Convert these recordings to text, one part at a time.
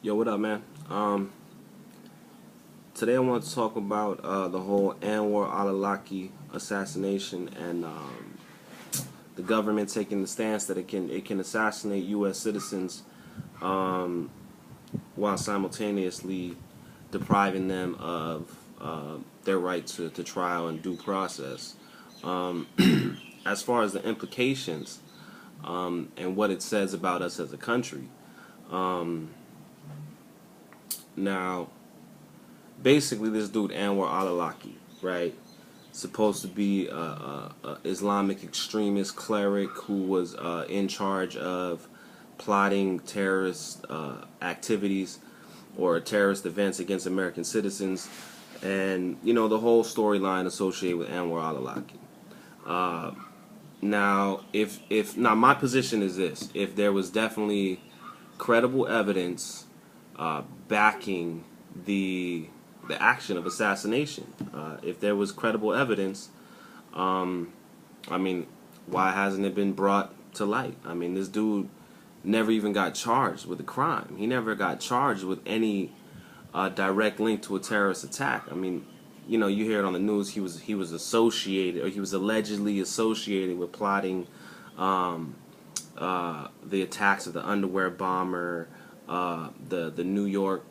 Yo, what up, man? Today I want to talk about the whole Anwar al-Awlaki assassination and the government taking the stance that it can assassinate U.S. citizens while simultaneously depriving them of their right to trial and due process. As far as the implications and what it says about us as a country. Now, basically, this dude Anwar al-Awlaki, right, supposed to be a Islamic extremist cleric who was in charge of plotting terrorist activities or terrorist events against American citizens, and the whole storyline associated with Anwar al-Awlaki. Now, now my position is this: if there was definitely credible evidence backing the action of assassination. If there was credible evidence, I mean, why hasn't it been brought to light? I mean, this dude never even got charged with a crime. He never got charged with any direct link to a terrorist attack. I mean, you hear it on the news. He was associated, or he was allegedly associated with plotting the attacks of the underwear bomber, the New York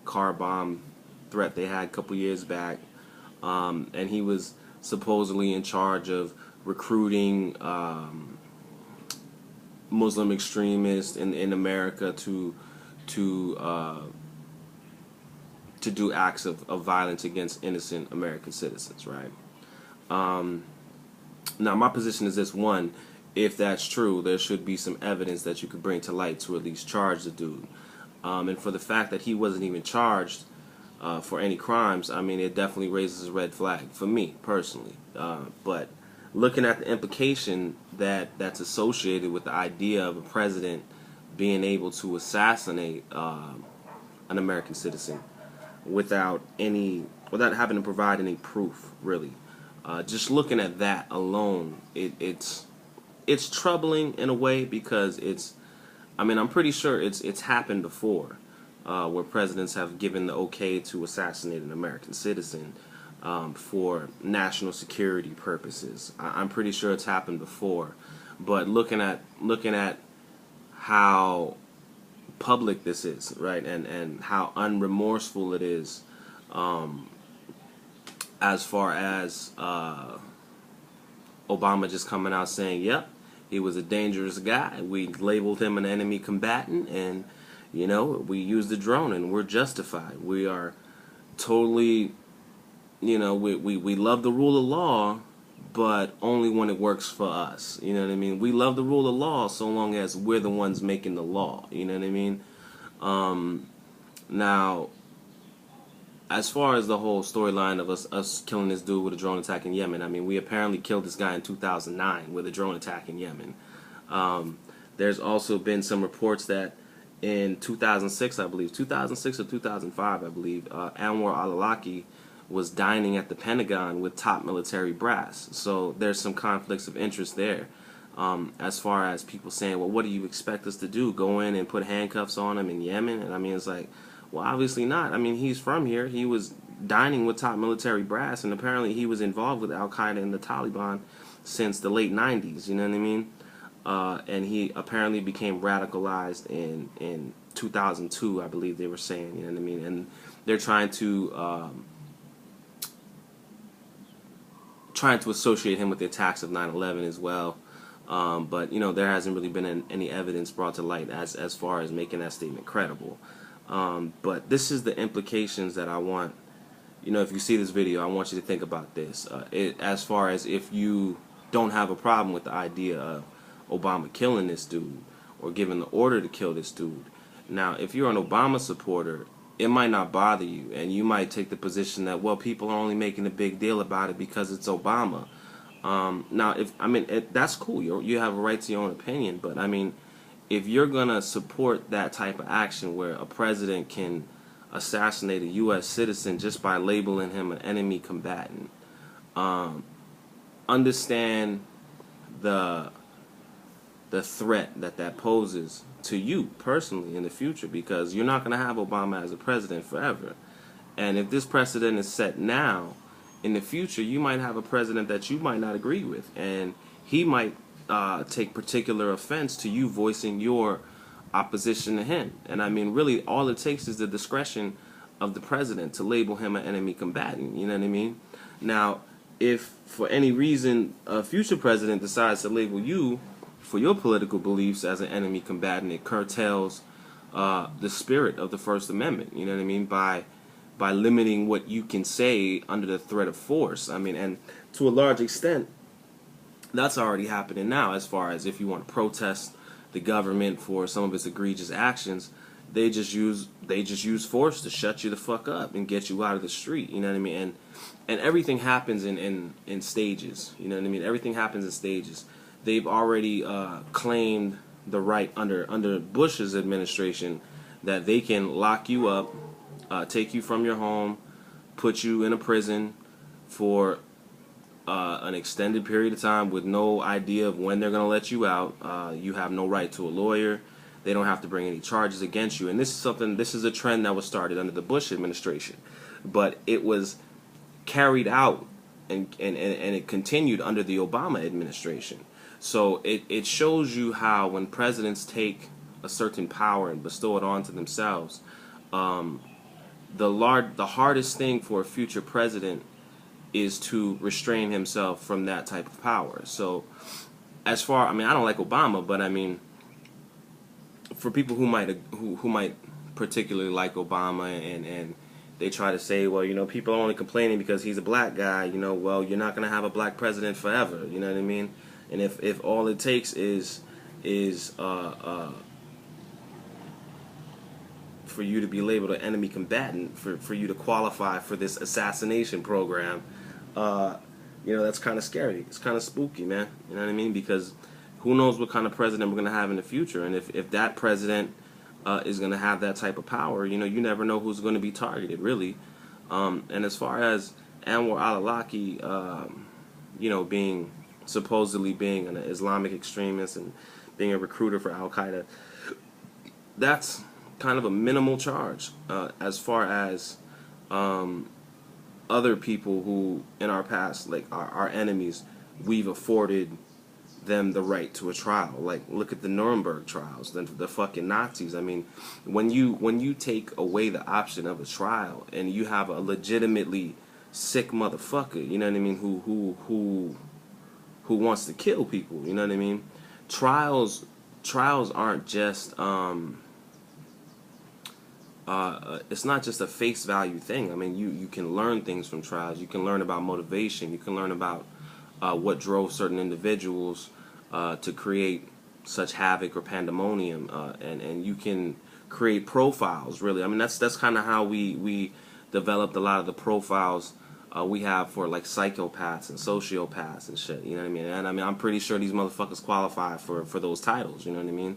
car bomb threat they had a couple years back, and he was supposedly in charge of recruiting Muslim extremists in America to do acts of violence against innocent American citizens, right? Now, my position is this: one, if that's true, there should be some evidence that you could bring to light to at least charge the dude. And for the fact that he wasn't even charged for any crimes, I mean, it definitely raises a red flag for me personally. But looking at the implication that's associated with the idea of a president being able to assassinate an American citizen without having to provide any proof, really. Just looking at that alone, it's troubling in a way, because I'm pretty sure it's happened before, where presidents have given the okay to assassinate an American citizen for national security purposes. I'm pretty sure it's happened before, but looking at how public this is, right, and how unremorseful it is, as far as Obama just coming out saying, yep, he was a dangerous guy. We labeled him an enemy combatant, and we used the drone, and we're justified. We are totally, we love the rule of law, but only when it works for us. You know what I mean? We love the rule of law so long as we're the ones making the law. You know what I mean? Now, as far as the whole storyline of us killing this dude with a drone attack in Yemen, I mean, we apparently killed this guy in 2009 with a drone attack in Yemen. There's also been some reports that in 2006 or 2005, I believe, Anwar al-Awlaki was dining at the Pentagon with top military brass. So there's some conflicts of interest there. As far as people saying, well, what do you expect us to do? Go in and put handcuffs on him in Yemen? And I mean, it's like, well, obviously not. I mean, he's from here. He was dining with top military brass, and apparently he was involved with Al-Qaeda and the Taliban since the late 90s, you know what I mean? And he apparently became radicalized in 2002, I believe they were saying, you know what I mean? And they're trying to associate him with the attacks of 9/11 as well. But, there hasn't really been any evidence brought to light as far as making that statement credible. But this is the implications that I want, if you see this video, I want you to think about this. As far as if you don't have a problem with the idea of Obama killing this dude or giving the order to kill this dude. Now, if you're an Obama supporter, it might not bother you, and you might take the position that, well, people are only making a big deal about it because it's Obama. Now, that's cool. You have a right to your own opinion, but I mean, if you're gonna support that type of action where a president can assassinate a U.S. citizen just by labeling him an enemy combatant, understand the the threat that poses to you personally in the future, because you're not going to have Obama as a president forever. And if this precedent is set now, in the future, you might have a president that you might not agree with, and he might take particular offense to you voicing your opposition to him. And I mean, really, all it takes is the discretion of the president to label him an enemy combatant. You know what I mean? Now, if for any reason a future president decides to label you for your political beliefs as an enemy combatant, it curtails the spirit of the First Amendment. You know what I mean? By limiting what you can say under the threat of force. I mean, and to a large extent, that's already happening now. As far as if you want to protest the government for some of its egregious actions, they just use force to shut you the fuck up and get you out of the street. You know what I mean? And everything happens in stages. You know what I mean? Everything happens in stages. They've already claimed the right under Bush's administration that they can lock you up, take you from your home, put you in a prison for an extended period of time with no idea of when they're going to let you out. You have no right to a lawyer. They don't have to bring any charges against you. And this is a trend that was started under the Bush administration. But it was carried out and it continued under the Obama administration. So it shows you how when presidents take a certain power and bestow it onto themselves, the hardest thing for a future president is to restrain himself from that type of power. So I don't like Obama, but I mean, for people who might particularly like Obama and they try to say, well, you know, people are only complaining because he's a black guy, you know, well, you're not going to have a black president forever, you know what I mean? And if all it takes is for you to be labeled an enemy combatant, for you to qualify for this assassination program, you know, that's kind of scary. It's kind of spooky, man. You know what I mean? Because who knows what kind of president we're going to have in the future. And if that president is going to have that type of power, you know, you never know who's going to be targeted, really. And as far as Anwar al-Awlaki, you know, supposedly being an Islamic extremist and being a recruiter for Al-Qaeda, that's kind of a minimal charge as far as other people who in our past, like our enemies, we've afforded them the right to a trial. Like, look at the Nuremberg trials, the fucking Nazis. I mean, when you take away the option of a trial and you have a legitimately sick motherfucker, you know what I mean, who wants to kill people, you know what I mean? Trials aren't just it's not just a face value thing. I mean, you can learn things from trials. You can learn about motivation. You can learn about what drove certain individuals to create such havoc or pandemonium, and you can create profiles. Really, I mean, that's kind of how we developed a lot of the profiles we have for like psychopaths and sociopaths and shit. You know what I mean? And I mean, I'm pretty sure these motherfuckers qualify for those titles. You know what I mean?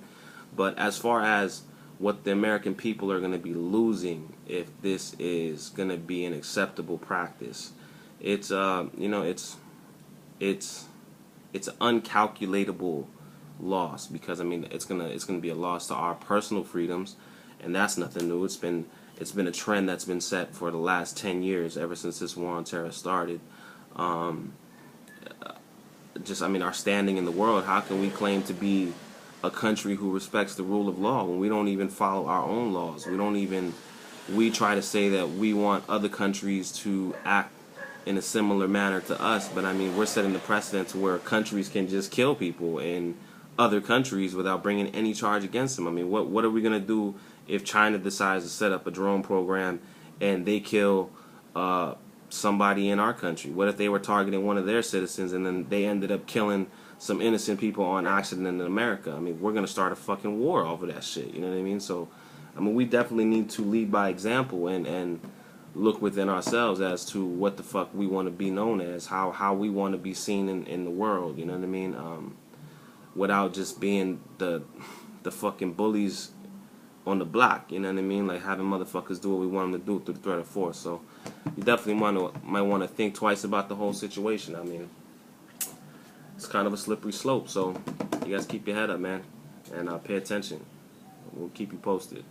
But as far as what the American people are going to be losing if this is going to be an acceptable practice, it's you know, it's an uncalculatable loss, because I mean it's gonna be a loss to our personal freedoms, and that's nothing new. It's been a trend that's been set for the last 10 years, ever since this war on terror started. Just, I mean, our standing in the world. How can we claim to be a country who respects the rule of law when we don't even follow our own laws? We try to say that we want other countries to act in a similar manner to us, but I mean, we're setting the precedent to where countries can just kill people in other countries without bringing any charge against them. I mean, what are we going to do if China decides to set up a drone program and they kill somebody in our country? What if they were targeting one of their citizens and then they ended up killing some innocent people on accident in America? I mean, we're going to start a fucking war over that shit, you know what I mean? So, I mean, we definitely need to lead by example and look within ourselves as to what the fuck we want to be known as, how we want to be seen in the world, you know what I mean? Without just being the fucking bullies on the block, you know what I mean? Like having motherfuckers do what we want them to do through the threat of force. So you definitely might want to think twice about the whole situation. I mean, it's kind of a slippery slope. So you guys keep your head up, man, and pay attention. We'll keep you posted.